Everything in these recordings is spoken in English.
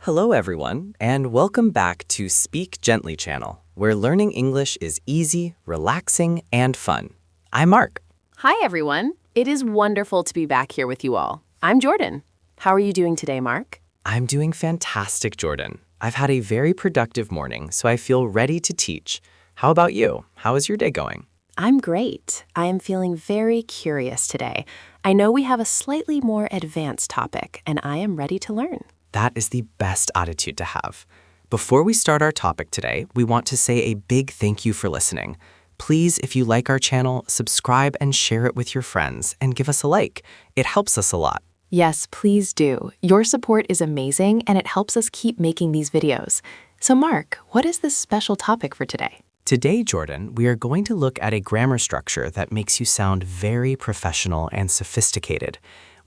Hello, everyone, and welcome back to Speak Gently channel, where learning English is easy, relaxing, and fun. I'm Mark. Hi, everyone. It is wonderful to be back here with you all. I'm Jordan. How are you doing today, Mark? I'm doing fantastic, Jordan. I've had a very productive morning, so I feel ready to teach. How about you? How is your day going? I'm great. I am feeling very curious today. I know we have a slightly more advanced topic, and I am ready to learn. That is the best attitude to have. Before we start our topic today, we want to say a big thank you for listening. Please, if you like our channel, subscribe and share it with your friends, and give us a like. It helps us a lot. Yes, please do. Your support is amazing, and it helps us keep making these videos. So, Mark, what is this special topic for today? Today, Jordan, we are going to look at a grammar structure that makes you sound very professional and sophisticated.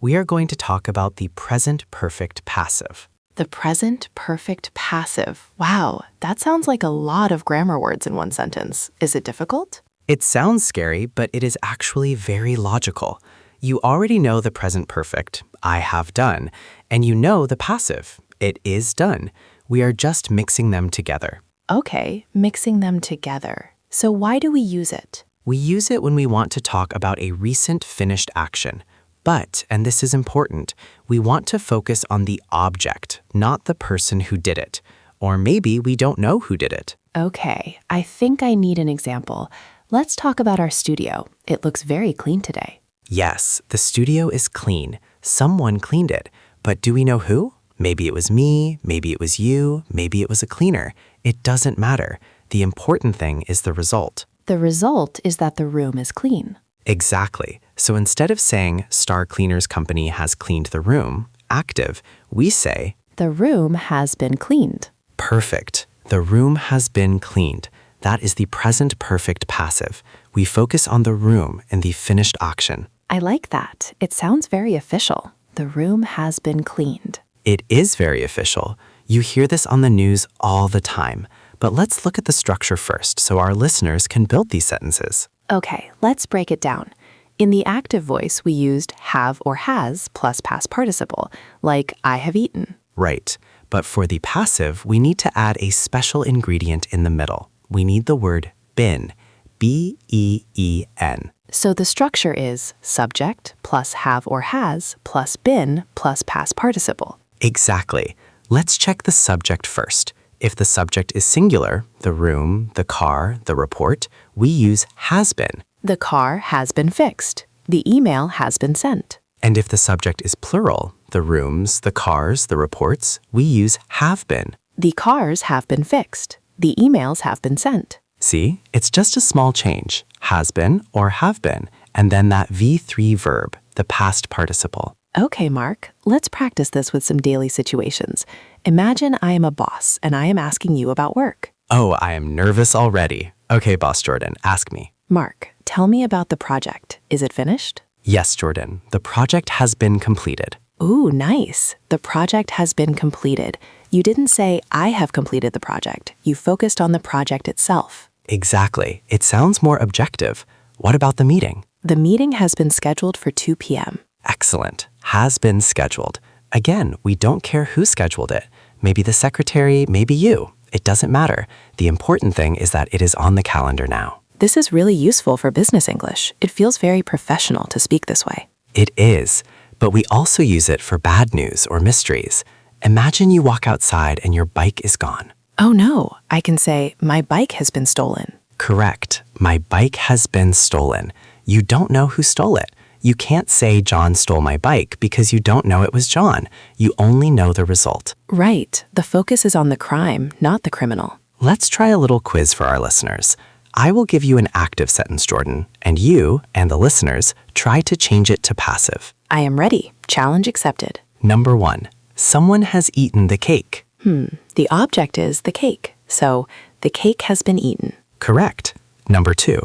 We are going to talk about the present perfect passive. The present perfect passive. Wow, that sounds like a lot of grammar words in one sentence. Is it difficult? It sounds scary, but it is actually very logical. You already know the present perfect, I have done, and you know the passive, it is done. We are just mixing them together. Okay, mixing them together. So why do we use it? We use it when we want to talk about a recent finished action. But, and this is important, we want to focus on the object, not the person who did it. Or maybe we don't know who did it. Okay, I think I need an example. Let's talk about our studio. It looks very clean today. Yes, the studio is clean. Someone cleaned it. But do we know who? Maybe it was me, maybe it was you, maybe it was a cleaner. It doesn't matter. The important thing is the result. The result is that the room is clean. Exactly. So instead of saying Star Cleaners Company has cleaned the room, active, we say the room has been cleaned. Perfect. The room has been cleaned. That is the present perfect passive. We focus on the room and the finished action. I like that. It sounds very official. The room has been cleaned. It is very official. You hear this on the news all the time. But let's look at the structure first so our listeners can build these sentences. Okay, let's break it down. In the active voice, we used have or has plus past participle, like I have eaten. Right. But for the passive, we need to add a special ingredient in the middle. We need the word been, B-E-E-N. So the structure is subject plus have or has plus been plus past participle. Exactly. Let's check the subject first. If the subject is singular, the room, the car, the report, we use has been. The car has been fixed. The email has been sent. And if the subject is plural, the rooms, the cars, the reports, we use have been. The cars have been fixed. The emails have been sent. See, it's just a small change, has been or have been, and then that V3 verb, the past participle. Okay, Mark, let's practice this with some daily situations. Imagine I am a boss and I am asking you about work. Oh, I am nervous already. Okay, Boss Jordan, ask me. Mark, tell me about the project. Is it finished? Yes, Jordan, the project has been completed. Ooh, nice. The project has been completed. You didn't say, I have completed the project. You focused on the project itself. Exactly. It sounds more objective. What about the meeting? The meeting has been scheduled for 2 p.m. Excellent. Has been scheduled. Again, we don't care who scheduled it. Maybe the secretary, maybe you. It doesn't matter. The important thing is that it is on the calendar now. This is really useful for business English. It feels very professional to speak this way. It is, but we also use it for bad news or mysteries. Imagine you walk outside and your bike is gone. Oh no, I can say, my bike has been stolen. Correct. My bike has been stolen. You don't know who stole it. You can't say John stole my bike because you don't know it was John. You only know the result. Right. The focus is on the crime, not the criminal. Let's try a little quiz for our listeners. I will give you an active sentence, Jordan, and you and the listeners try to change it to passive. I am ready. Challenge accepted. Number 1. Someone has eaten the cake. The object is the cake. So, the cake has been eaten. Correct. Number 2.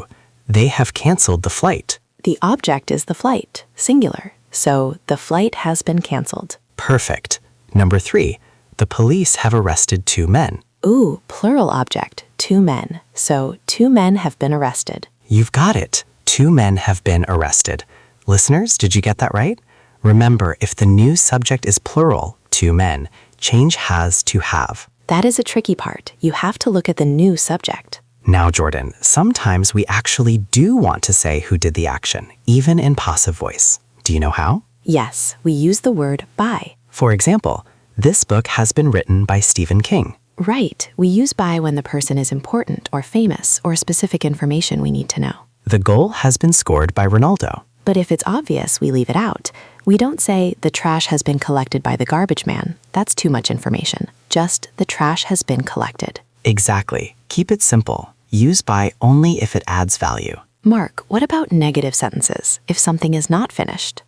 They have canceled the flight. The object is the flight, singular. So, the flight has been canceled. Perfect. Number 3. The police have arrested 2 men. Ooh, plural object, 2 men. So, 2 men have been arrested. You've got it. 2 men have been arrested. Listeners, did you get that right? Remember, if the new subject is plural, 2 men, Change has to have. That is a tricky part. You have to look at the new subject. Now, Jordan, sometimes we actually do want to say who did the action, even in passive voice. Do you know how? Yes, we use the word by. For example, this book has been written by Stephen King. Right, we use by when the person is important or famous or specific information we need to know. The goal has been scored by Ronaldo. But if it's obvious, we leave it out. We don't say the trash has been collected by the garbage man. That's too much information. Just the trash has been collected. Exactly. Keep it simple. Use by only if it adds value. Mark, what about negative sentences if something is not finished?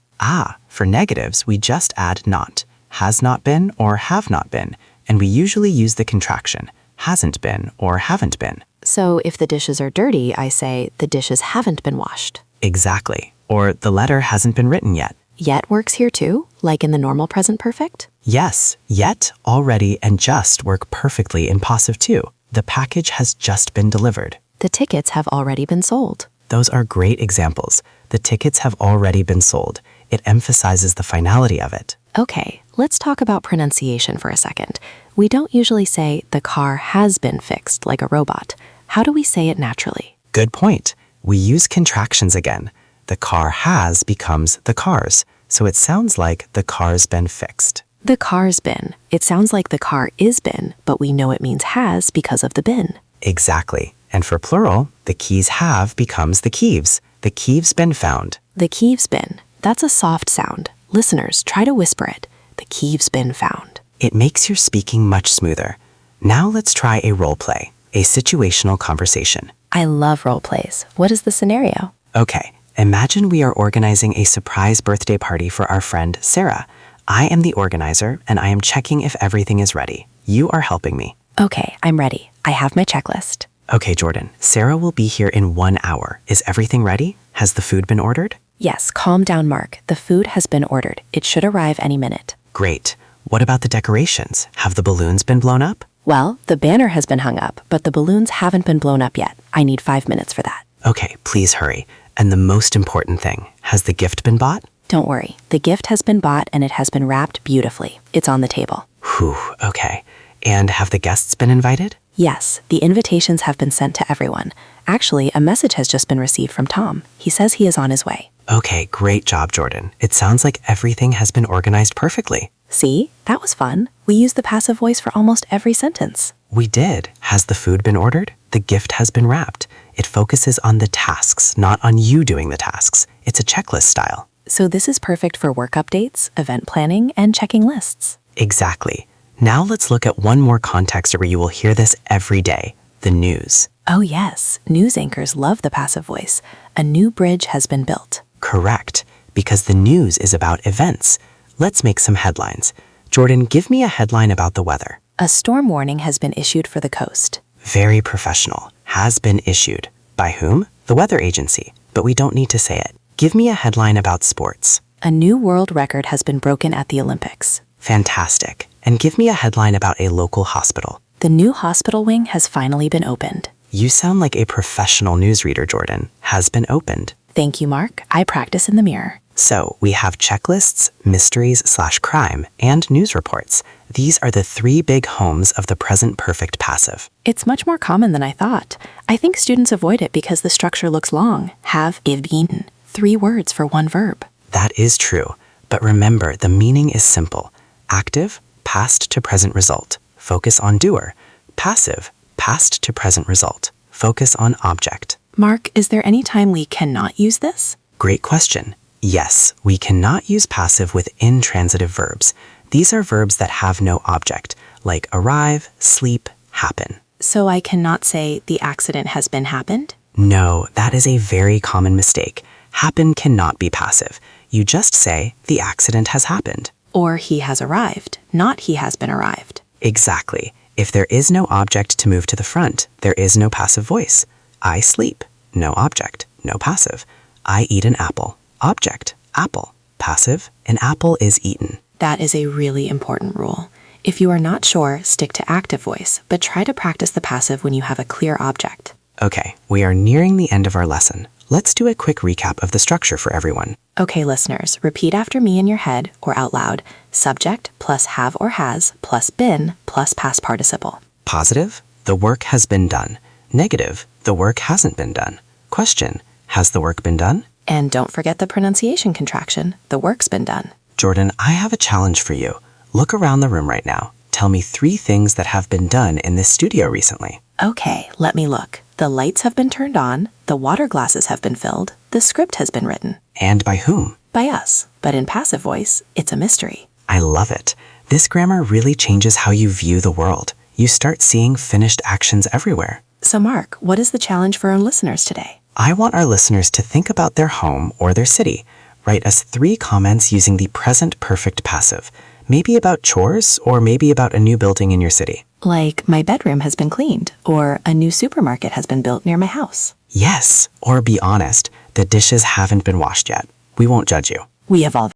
For negatives, we just add not, has not been or have not been, and we usually use the contraction, hasn't been or haven't been. So if the dishes are dirty, I say the dishes haven't been washed. Exactly. Or the letter hasn't been written yet. Yet works here too, like in the normal present perfect? Yes, yet, already, and just work perfectly in passive too. The package has just been delivered. The tickets have already been sold. Those are great examples. The tickets have already been sold. It emphasizes the finality of it. Okay, let's talk about pronunciation for a second. We don't usually say the car has been fixed like a robot. How do we say it naturally? Good point. We use contractions again. The car has becomes the cars, so it sounds like the car's been fixed. The car's been. It sounds like the car is been, but we know it means has because of the bin. Exactly. And for plural, the keys have becomes the keeves. The keeve's been found. The keeve's been. That's a soft sound. Listeners, try to whisper it. The keeve's been found. It makes your speaking much smoother. Now let's try a role play, a situational conversation. I love role plays. What is the scenario? Okay, imagine we are organizing a surprise birthday party for our friend Sarah. I am the organizer, and I am checking if everything is ready. You are helping me. Okay, I'm ready. I have my checklist. Okay, Jordan, Sarah will be here in 1 hour. Is everything ready? Has the food been ordered? Yes, calm down, Mark. The food has been ordered. It should arrive any minute. Great. What about the decorations? Have the balloons been blown up? Well, the banner has been hung up, but the balloons haven't been blown up yet. I need 5 minutes for that. Okay, please hurry. And the most important thing, has the gift been bought? Don't worry. The gift has been bought and it has been wrapped beautifully. It's on the table. Whew, okay. And have the guests been invited? Yes, the invitations have been sent to everyone. Actually, a message has just been received from Tom. He says he is on his way. Okay, great job, Jordan. It sounds like everything has been organized perfectly. See? That was fun. We use the passive voice for almost every sentence. We did. Has the food been ordered? The gift has been wrapped. It focuses on the tasks, not on you doing the tasks. It's a checklist style. So this is perfect for work updates, event planning, and checking lists. Exactly. Now let's look at one more context where you will hear this every day, the news. Oh yes, news anchors love the passive voice. A new bridge has been built. Correct, because the news is about events. Let's make some headlines. Jordan, give me a headline about the weather. A storm warning has been issued for the coast. Very professional. Has been issued. By whom? The weather agency. But we don't need to say it. Give me a headline about sports. A new world record has been broken at the Olympics. Fantastic. And give me a headline about a local hospital. The new hospital wing has finally been opened. You sound like a professional newsreader, Jordan. Has been opened. Thank you, Mark. I practice in the mirror. So we have checklists, mysteries/crime, and news reports. These are the 3 big homes of the present perfect passive. It's much more common than I thought. I think students avoid it because the structure looks long. Have, if, been. 3 words for 1 verb. That is true. But remember, the meaning is simple. Active, past to present result. Focus on doer. Passive, past to present result. Focus on object. Mark, is there any time we cannot use this? Great question. Yes, we cannot use passive with intransitive verbs. These are verbs that have no object, like arrive, sleep, happen. So I cannot say the accident has been happened? No, that is a very common mistake. Happen cannot be passive. You just say the accident has happened. Or he has arrived, not he has been arrived. Exactly. If there is no object to move to the front, there is no passive voice. I sleep. No object. No passive. I eat an apple. Object. Apple. Passive. An apple is eaten. That is a really important rule. If you are not sure, stick to active voice, but try to practice the passive when you have a clear object. Okay, we are nearing the end of our lesson. Let's do a quick recap of the structure for everyone. Okay, listeners, repeat after me in your head or out loud. Subject plus have or has plus been plus past participle. Positive, the work has been done. Negative, the work hasn't been done. Question, has the work been done? And don't forget the pronunciation contraction. The work's been done. Jordan, I have a challenge for you. Look around the room right now. Tell me 3 things that have been done in this studio recently. Okay, let me look. The lights have been turned on, the water glasses have been filled, the script has been written. And by whom? By us, but in passive voice, it's a mystery. I love it. This grammar really changes how you view the world. You start seeing finished actions everywhere. So Mark, what is the challenge for our listeners today? I want our listeners to think about their home or their city. Write us 3 comments using the present perfect passive. Maybe about chores or maybe about a new building in your city. Like, my bedroom has been cleaned, or a new supermarket has been built near my house. Yes, or be honest, the dishes haven't been washed yet. We won't judge you. We evolve.